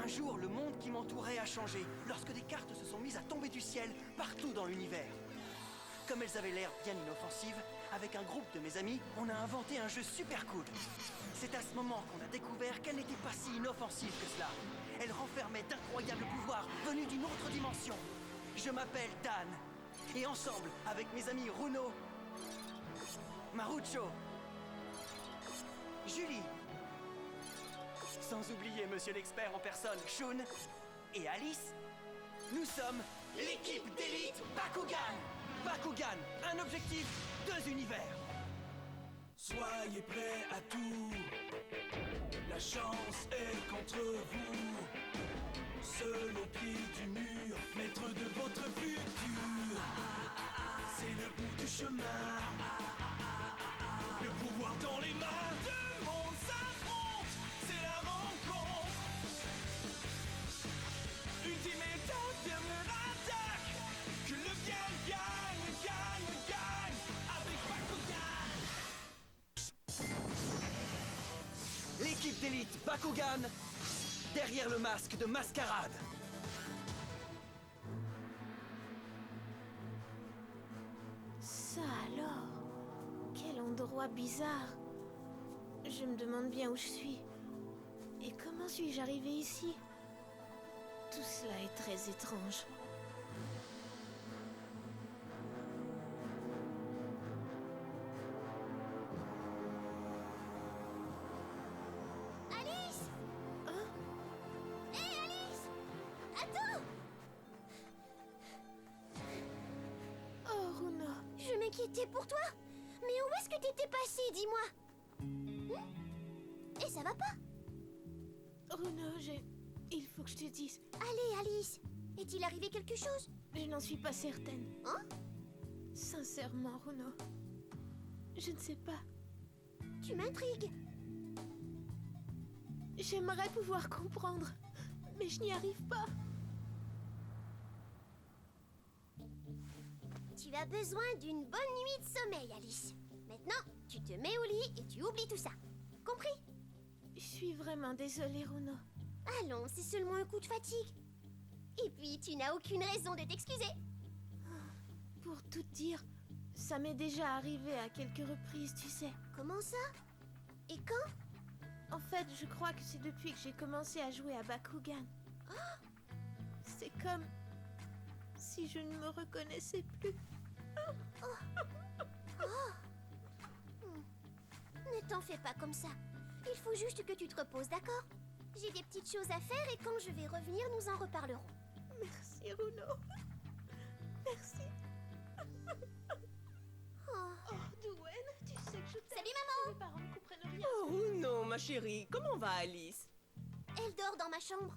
Un jour, le monde qui m'entourait a changé, lorsque des cartes se sont mises à tomber du ciel partout dans l'univers. Comme elles avaient l'air bien inoffensives, avec un groupe de mes amis, on a inventé un jeu super cool. C'est à ce moment qu'on a découvert qu'elle n'était pas si inoffensive que cela. Elle renfermait d'incroyables pouvoirs venus d'une autre dimension. Je m'appelle Dan, et ensemble, avec mes amis Runo, Marucho, Julie, sans oublier Monsieur l'expert en personne, Shun, et Alice, nous sommes l'équipe d'élite Bakugan. Bakugan, un objectif, 2 univers. Soyez prêts à tout, la chance est contre vous. Seul au pied du mur, maître de votre futur. C'est le bout du chemin, le pouvoir dans les mains. Deux mondes s'affrontent, c'est la rencontre. Ultimate dernière attaque, que le bien gagne, gagne, gagne avec Bakugan. L'équipe d'élite Bakugan, derrière le masque de mascarade. Ça alors? Quel endroit bizarre. Je me demande bien où je suis. Et comment suis-je arrivé ici? Tout cela est très étrange. Alice! Hein? Hé, Alice! Attends! Oh, Runo. Je m'inquiétais pour toi. Mais où est-ce que t'étais passé, dis-moi? Et ça va pas? Runo, il faut que je te dise. Allez, Alice! Est-il arrivé quelque chose? Je n'en suis pas certaine. Hein? Sincèrement, Runo. Je ne sais pas. Tu m'intrigues. J'aimerais pouvoir comprendre, mais je n'y arrive pas. Tu as besoin d'une bonne nuit de sommeil, Alice. Maintenant, tu te mets au lit et tu oublies tout ça. Compris? Je suis vraiment désolée, Runo. Allons, c'est seulement un coup de fatigue. Et puis, tu n'as aucune raison de t'excuser. Pour tout te dire, ça m'est déjà arrivé à quelques reprises, tu sais. Comment ça? Et quand? En fait, je crois que c'est depuis que j'ai commencé à jouer à Bakugan. C'est comme si je ne me reconnaissais plus. Ne t'en fais pas comme ça. Il faut juste que tu te reposes, d'accord? J'ai des petites choses à faire et quand je vais revenir, nous en reparlerons. Merci, Runo. Merci. Oh, Douane, tu sais que je t'aime. Salut, maman! Mes parents ne comprennent rien. Oh non, ma chérie, comment va Alice? Elle dort dans ma chambre.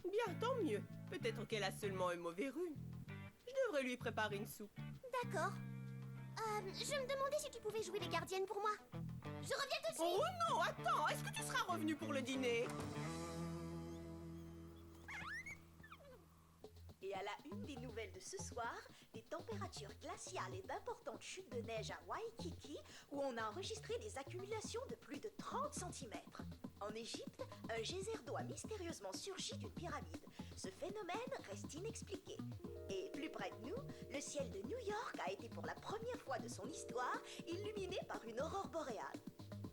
Bien, tant mieux. Peut-être qu'elle a seulement un mauvais rhume. Je devrais lui préparer une soupe. D'accord. Je me demandais si tu pouvais jouer les gardiennes pour moi. Je reviens tout de suite! Oh non, attends, est-ce que tu seras revenu pour le dîner? Et à la une des nouvelles de ce soir, des températures glaciales et d'importantes chutes de neige à Waikiki, où on a enregistré des accumulations de plus de 30 cm. En Égypte, un geyser d'eau a mystérieusement surgi d'une pyramide. Ce phénomène reste inexpliqué. Et plus près de nous, le ciel de New York a été pour la première fois de son histoire illuminé par une aurore boréale.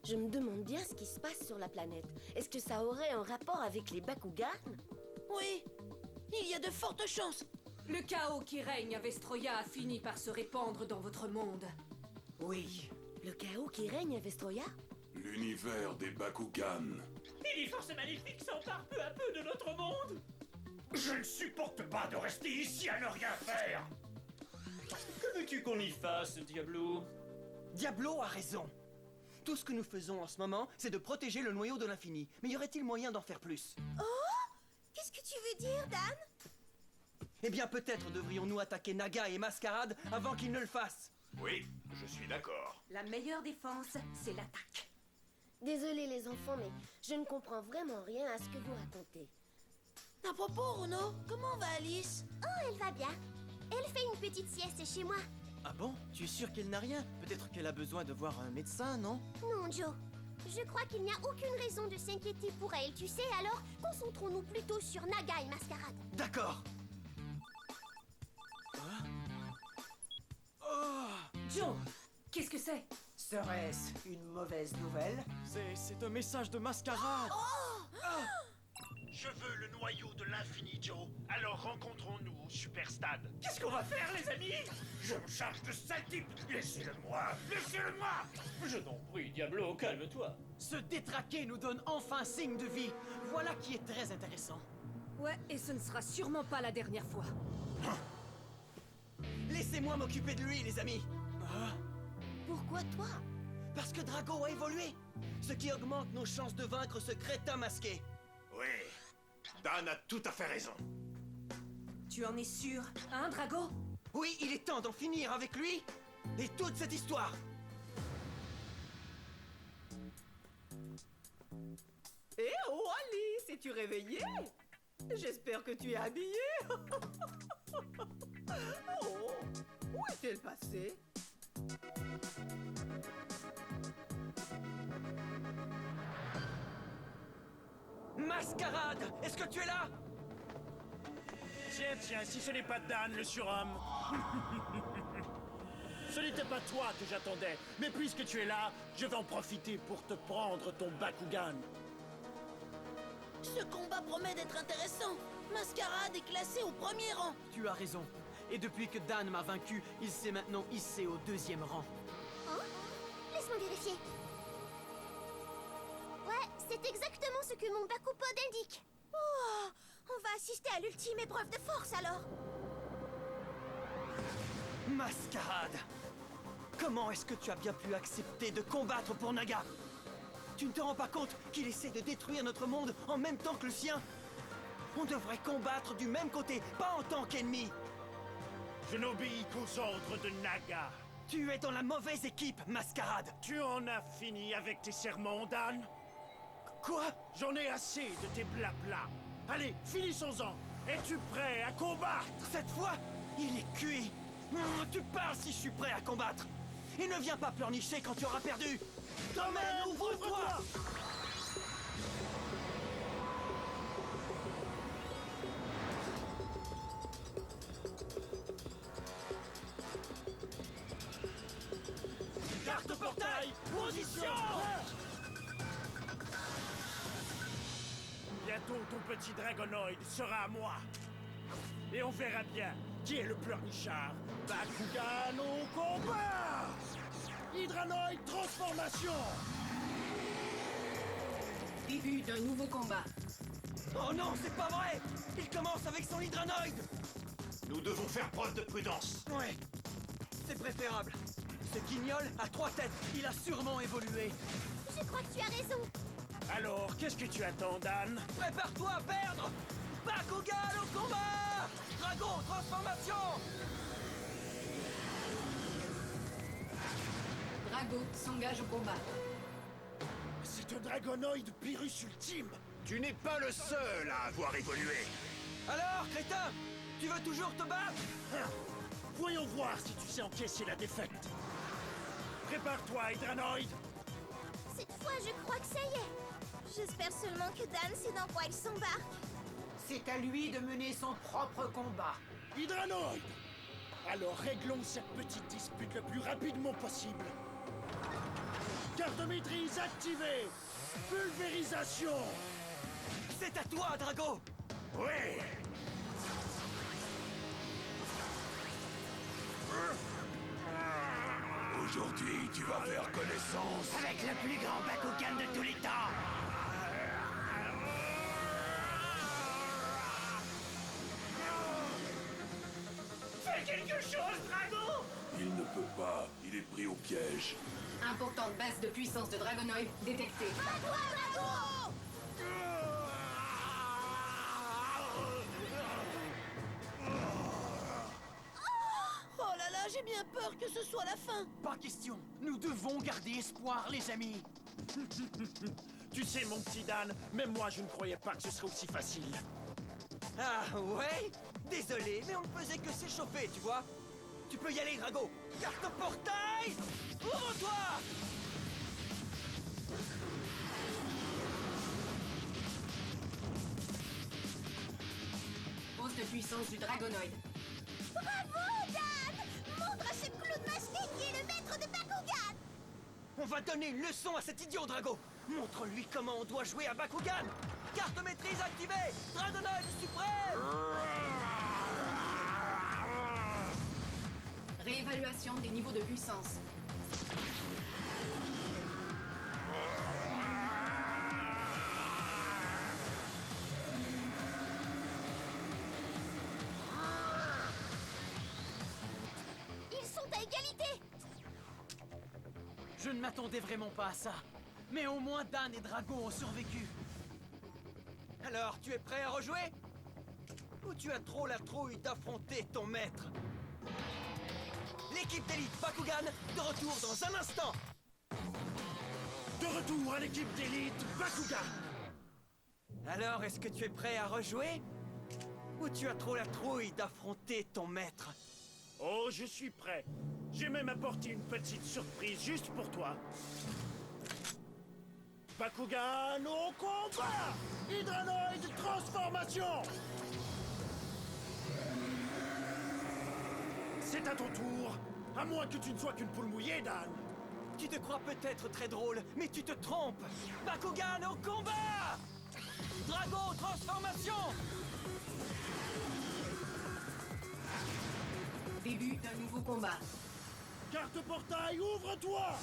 Je me demande bien ce qui se passe sur la planète. Est-ce que ça aurait un rapport avec les Bakugan? Oui, il y a de fortes chances. Le chaos qui règne à Vestroya a fini par se répandre dans votre monde. Oui. Le chaos qui règne à Vestroya? L'univers des Bakugan. Et les forces maléfiques s'emparent peu à peu de notre monde. Je ne supporte pas de rester ici à ne rien faire. Que veux-tu qu'on y fasse, Diablo? Diablo a raison. Tout ce que nous faisons en ce moment, c'est de protéger le noyau de l'infini. Mais y aurait-il moyen d'en faire plus? Qu'est-ce que tu veux dire, Dan? Eh bien, peut-être devrions-nous attaquer Naga et Mascarade avant qu'ils ne le fassent. Oui, je suis d'accord. La meilleure défense, c'est l'attaque. Désolée les enfants, mais je ne comprends vraiment rien à ce que vous racontez. À propos, Runo, comment va Alice? Oh, elle va bien. Elle fait une petite sieste chez moi. Ah bon? Tu es sûr qu'elle n'a rien? Peut-être qu'elle a besoin de voir un médecin, non? Non, Joe. Je crois qu'il n'y a aucune raison de s'inquiéter pour elle, tu sais, alors concentrons-nous plutôt sur Naga et Mascarade. D'accord. Joe, qu'est-ce que c'est? Serait-ce une mauvaise nouvelle? C'est un message de Mascarade. Je veux le noyau de l'infini, Joe. Alors rencontrons-nous au Superstade. Qu'est-ce qu'on va faire, les amis? Je me charge de sale type. Laissez-le-moi. Laissez-le-moi. Je t'en prie, Diablo, calme-toi. Ce détraqué nous donne enfin signe de vie. Voilà qui est très intéressant. Ouais, et ce ne sera sûrement pas la dernière fois. Laissez-moi m'occuper de lui, les amis. Pourquoi toi? Parce que Drago a évolué. Ce qui augmente nos chances de vaincre ce crétin masqué. Oui, Dan a tout à fait raison. Tu en es sûr? Hein, Drago? Oui, il est temps d'en finir avec lui et toute cette histoire. Eh oh, Alice, es-tu réveillée? J'espère que tu es habillée. Oh, où est-elle passée? Mascarade, est-ce que tu es là? Tiens, si ce n'est pas Dan, le surhomme. Ce n'était pas toi que j'attendais, mais puisque tu es là, je vais en profiter pour te prendre ton Bakugan. Ce combat promet d'être intéressant. Mascarade est classé au premier rang. Tu as raison. Et depuis que Dan m'a vaincu, il s'est maintenant hissé au 2e rang. Hein? Laisse-moi vérifier. Ouais, c'est exactement ce que mon Bakupod indique. Oh, on va assister à l'ultime épreuve de force alors. Mascarade! Comment est-ce que tu as bien pu accepter de combattre pour Naga? Tu ne te rends pas compte qu'il essaie de détruire notre monde en même temps que le sien? On devrait combattre du même côté, pas en tant qu'ennemis. Je n'obéis qu'aux ordres de Naga. Tu es dans la mauvaise équipe, Mascarade. Tu en as fini avec tes sermons, Dan? Quoi? J'en ai assez de tes blabla. Allez, finissons-en. Es-tu prêt à combattre? Cette fois, il est cuit. Tu parles si je suis prêt à combattre. Et ne viens pas pleurnicher quand tu auras perdu. Domaine, ouvre-toi! Carte portail, position! Bientôt, ton petit dragonoïde sera à moi. Et on verra bien qui est le pleurnichard. Bakugan au combat! Hydranoïde transformation! Début d'un nouveau combat. Oh non, c'est pas vrai! Il commence avec son hydranoïde! Nous devons faire preuve de prudence. Ouais, c'est préférable. Ce guignol a 3 têtes, il a sûrement évolué. Je crois que tu as raison. Alors, qu'est-ce que tu attends, Dan? Prépare-toi à perdre! Bakugan au combat! Dragon, transformation! Drago s'engage au combat. C'est un dragonoïde Pyrrhus ultime. Tu n'es pas le seul à avoir évolué. Alors, crétin, tu veux toujours te battre? Voyons voir si tu sais encaisser la défaite. Prépare-toi, Hydranoïde. Cette fois, je crois que ça y est. J'espère seulement que Dan sait dans quoi il s'embarque. C'est à lui de mener son propre combat. Hydranoïde! Alors réglons cette petite dispute le plus rapidement possible. Carte de maîtrise activée! Pulvérisation! C'est à toi, Drago! Oui! Aujourd'hui, tu vas faire connaissance Avec le plus grand Bakugan de tous les temps. Fais quelque chose, Drago! Il ne peut pas, il est pris au piège. Importante baisse de puissance de Dragonoid détectée. Oh là là, j'ai bien peur que ce soit la fin. Pas question, nous devons garder espoir, les amis. Tu sais, mon petit Dan, même moi je ne croyais pas que ce serait aussi facile. Ah ouais? Désolé, mais on ne faisait que s'échauffer, tu vois. Tu peux y aller, Drago. Carte portail! Ouvre-toi! puissance du Dragonoid. Bravo, Dan! Montre à ce clown masqué qui est le maître de Bakugan! On va donner une leçon à cet idiot, Drago. Montre-lui comment on doit jouer à Bakugan. Carte maîtrise activée. Dragonoid suprême. Réévaluation des niveaux de puissance. Ils sont à égalité! Je ne m'attendais vraiment pas à ça. Mais au moins Dan et Drago ont survécu. Alors, tu es prêt à rejouer? Ou tu as trop la trouille d'affronter ton maître? L'équipe d'élite Bakugan, de retour dans un instant! De retour à l'équipe d'élite Bakugan. Alors, est-ce que tu es prêt à rejouer? Ou tu as trop la trouille d'affronter ton maître? Oh, je suis prêt. J'ai même apporté une petite surprise juste pour toi. Bakugan au combat! Hydranoid transformation! C'est à ton tour. À moins que tu ne sois qu'une poule mouillée, Dan. Tu te crois peut-être très drôle, mais tu te trompes! Bakugan au combat! Drago transformation! Début d'un nouveau combat. Carte portail, ouvre-toi!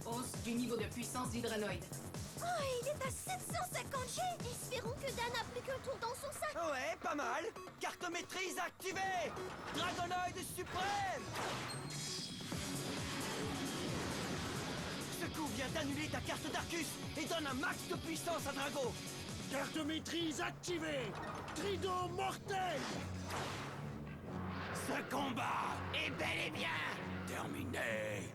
Hausse du niveau de puissance d'Hydranoid. Oh, il est à 750 G! Espérons que Dan n'a plus qu'un tour dans son sac! Ouais, pas mal! Carte maîtrise activée! Dragonoid suprême! Ce coup vient d'annuler ta carte d'Arcus et donne un max de puissance à Drago! Carte maîtrise activée! Trido mortel! Ce combat est bel et bien terminé.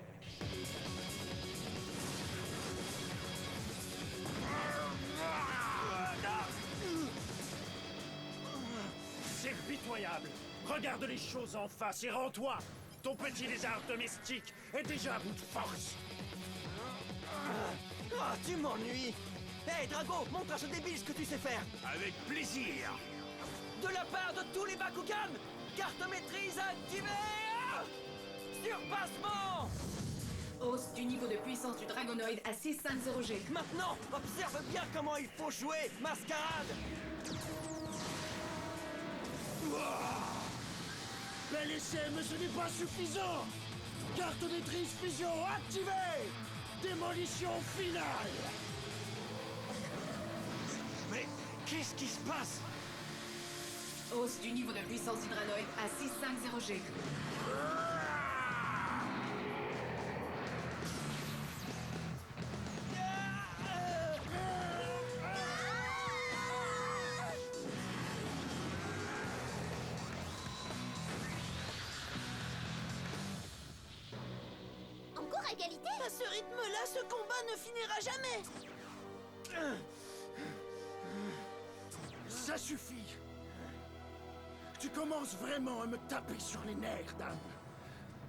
C'est pitoyable! Regarde les choses en face et rends-toi! Ton petit lézard domestique est déjà à bout de force! Ah, tu m'ennuies! Hé, Drago, montre à ce débile ce que tu sais faire! Avec plaisir. De la part de tous les Bakugan, carte maîtrise activée! Ah, surpassement! Hausse du niveau de puissance du Dragonoid à 650G. Maintenant, observe bien comment il faut jouer, Mascarade! Bel essai, mais ce n'est pas suffisant! Carte maîtrise fusion activée! Démolition finale! Mais qu'est-ce qui se passe? Hausse du niveau de puissance d'Hydranoid à 650G. Encore à égalité? À ce rythme-là, ce combat ne finira jamais! Ça suffit! Tu commences vraiment à me taper sur les nerfs, Dan.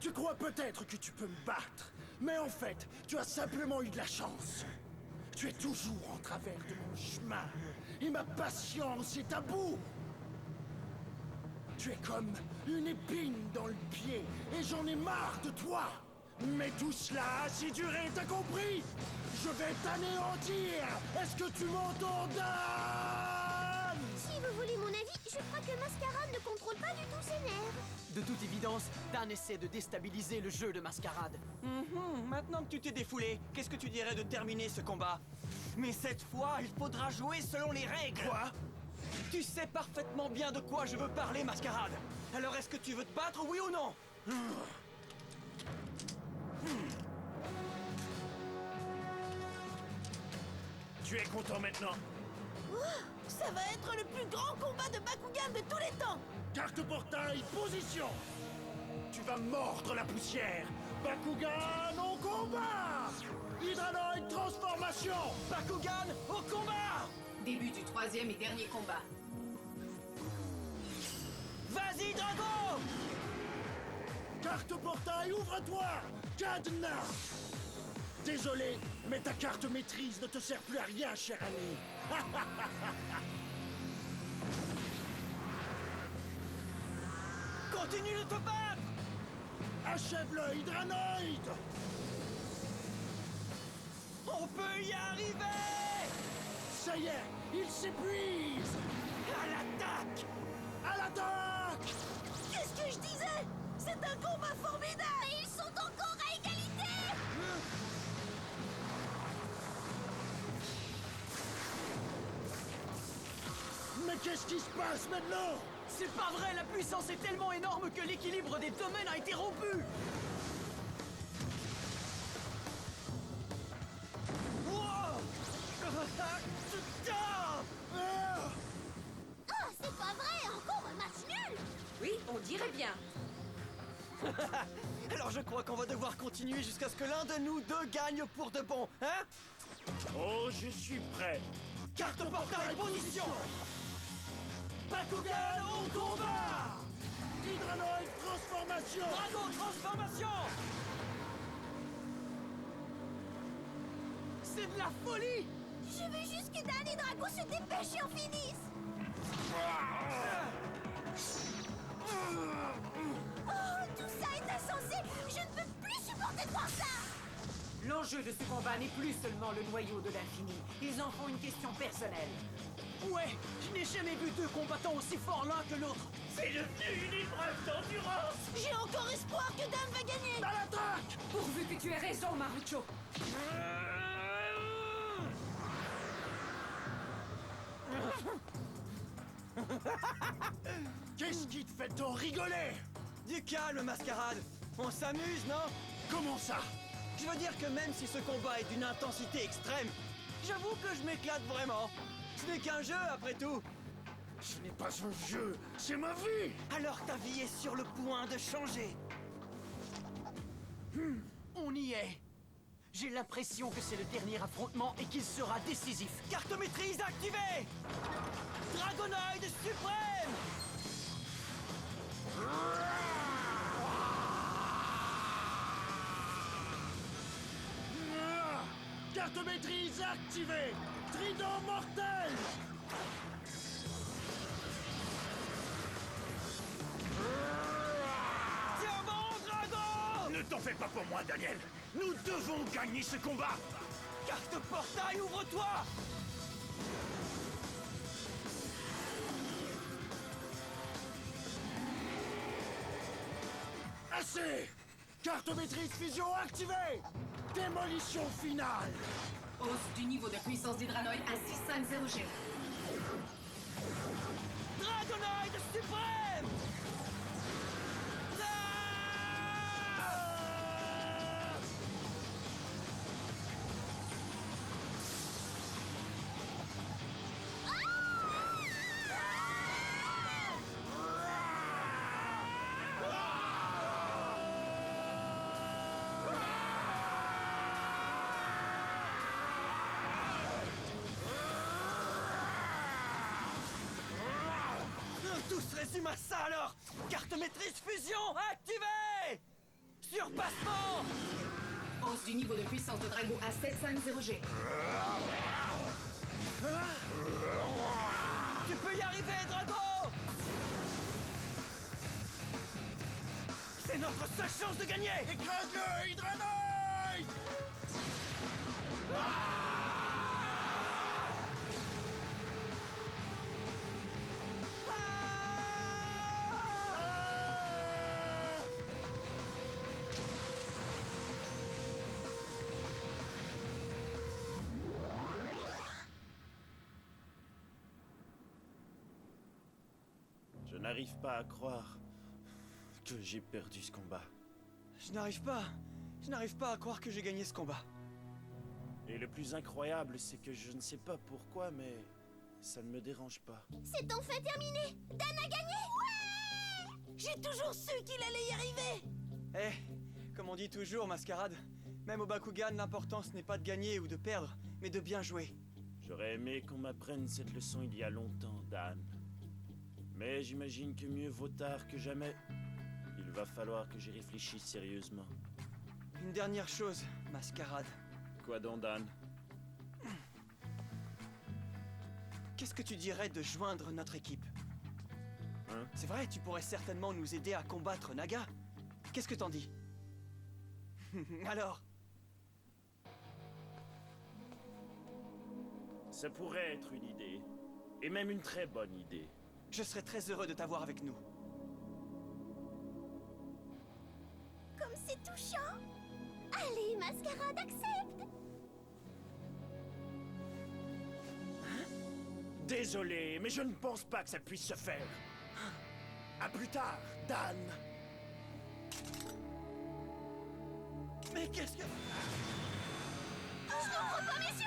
Tu crois peut-être que tu peux me battre, mais en fait, tu as simplement eu de la chance. Tu es toujours en travers de mon chemin, et ma patience est à bout. Tu es comme une épine dans le pied, et j'en ai marre de toi. Mais tout cela a assez duré, t'as compris? Je vais t'anéantir! Est-ce que tu m'entends, Dan? Si vous voulez mon avis, je crois que Mascarade ne contrôle pas du tout ses nerfs. De toute évidence, Dan essaie de déstabiliser le jeu de Mascarade. Maintenant que tu t'es défoulé, qu'est-ce que tu dirais de terminer ce combat? Mais cette fois, il faudra jouer selon les règles! Quoi? Tu sais parfaitement bien de quoi je veux parler, Mascarade! Alors est-ce que tu veux te battre, oui ou non? Tu es content maintenant? Ça va être le plus grand combat de Bakugan de tous les temps! Carte portail, position! Tu vas mordre la poussière! Bakugan au combat! Hydranoid transformation! Bakugan au combat! Début du troisième et dernier combat. Vas-y, Drago! Carte portail, ouvre-toi! Cadenas! Désolé, mais ta carte maîtrise ne te sert plus à rien, cher ami. Continue de te battre! Achève-le, Hydranoïde! On peut y arriver! Ça y est, il s'épuise! À l'attaque! À l'attaque! Qu'est-ce que je disais? C'est un combat formidable! Mais ils sont encore à égalité! Mais qu'est-ce qui se passe maintenant? C'est pas vrai, la puissance est tellement énorme que l'équilibre des domaines a été rompu. Ah, c'est pas vrai! Encore un match nul! Oui, on dirait bien. Alors je crois qu'on va devoir continuer jusqu'à ce que l'un de nous deux gagne pour de bon, hein? Oh, je suis prêt! Carte portail position! Bakugan au combat! Hydranoïde transformation! Dragon transformation! C'est de la folie. Je veux juste que Dan et Drago se dépêchent et en finissent! Oh, tout ça est insensé! Je ne peux plus supporter de voir ça! L'enjeu de ce combat n'est plus seulement le noyau de l'infini. Ils en font une question personnelle. Ouais, je n'ai jamais vu deux combattants aussi forts l'un que l'autre. C'est devenu une épreuve d'endurance. J'ai encore espoir que Dan va gagner! À l'attaque! Pourvu que tu aies raison, Marucho. Qu'est-ce qui te fait tant rigoler? Du calme, mascarade! On s'amuse, non? Comment ça? Je veux dire que même si ce combat est d'une intensité extrême, j'avoue que je m'éclate vraiment. Ce n'est qu'un jeu, après tout. Ce n'est pas un jeu, c'est ma vie! Alors ta vie est sur le point de changer. On y est. J'ai l'impression que c'est le dernier affrontement et qu'il sera décisif. Carte maîtrise activée! Dragonoid suprême! Carte maîtrise activée! Trident mortel! Tiens bon, Drago! Ne t'en fais pas pour moi, Daniel. Nous devons gagner ce combat. Carte portail, ouvre-toi! Assez! Carte maîtrise fusion activée! Démolition finale! Hausse du niveau de puissance d'Hydranoïde à 650G. Dragonoid suprême! Tout se résume à ça alors! Carte maîtrise fusion activée! Surpassement! Hausse du niveau de puissance de Drago à 750G. Tu peux y arriver, Drago! C'est notre seule chance de gagner! Écrase-le, Hydranoïde! Je n'arrive pas à croire que j'ai perdu ce combat. Je n'arrive pas à croire que j'ai gagné ce combat. Et le plus incroyable, c'est que je ne sais pas pourquoi, mais ça ne me dérange pas. C'est enfin terminé! Dan a gagné! Ouais! J'ai toujours su qu'il allait y arriver! Eh, comme on dit toujours, mascarade, même au Bakugan, l'important ce n'est pas de gagner ou de perdre, mais de bien jouer. J'aurais aimé qu'on m'apprenne cette leçon il y a longtemps, Dan. Mais j'imagine que mieux vaut tard que jamais. Il va falloir que j'y réfléchisse sérieusement. Une dernière chose, mascarade. Quoi donc, Dan? qu'est-ce que tu dirais de joindre notre équipe? Hein? C'est vrai, tu pourrais certainement nous aider à combattre Naga. Qu'est-ce que t'en dis? Alors? Ça pourrait être une idée. Et même une très bonne idée. Je serais très heureux de t'avoir avec nous. Comme c'est touchant! Allez, Mascarade, accepte! Désolé, mais je ne pense pas que ça puisse se faire. À plus tard, Dan. Mais qu'est-ce que... Je n'en crois pas mes yeux!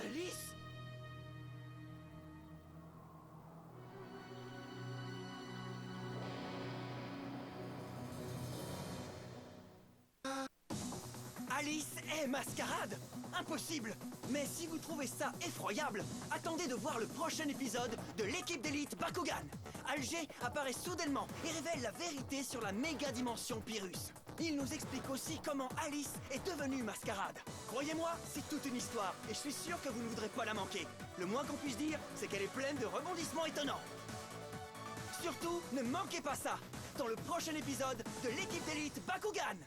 Alice? Alice est Mascarade? Impossible! Mais si vous trouvez ça effroyable, attendez de voir le prochain épisode de l'équipe d'élite Bakugan. Alger apparaît soudainement et révèle la vérité sur la méga-dimension Pyrrhus. Il nous explique aussi comment Alice est devenue Mascarade. Croyez-moi, c'est toute une histoire et je suis sûr que vous ne voudrez pas la manquer. Le moins qu'on puisse dire, c'est qu'elle est pleine de rebondissements étonnants. Surtout, ne manquez pas ça dans le prochain épisode de l'équipe d'élite Bakugan.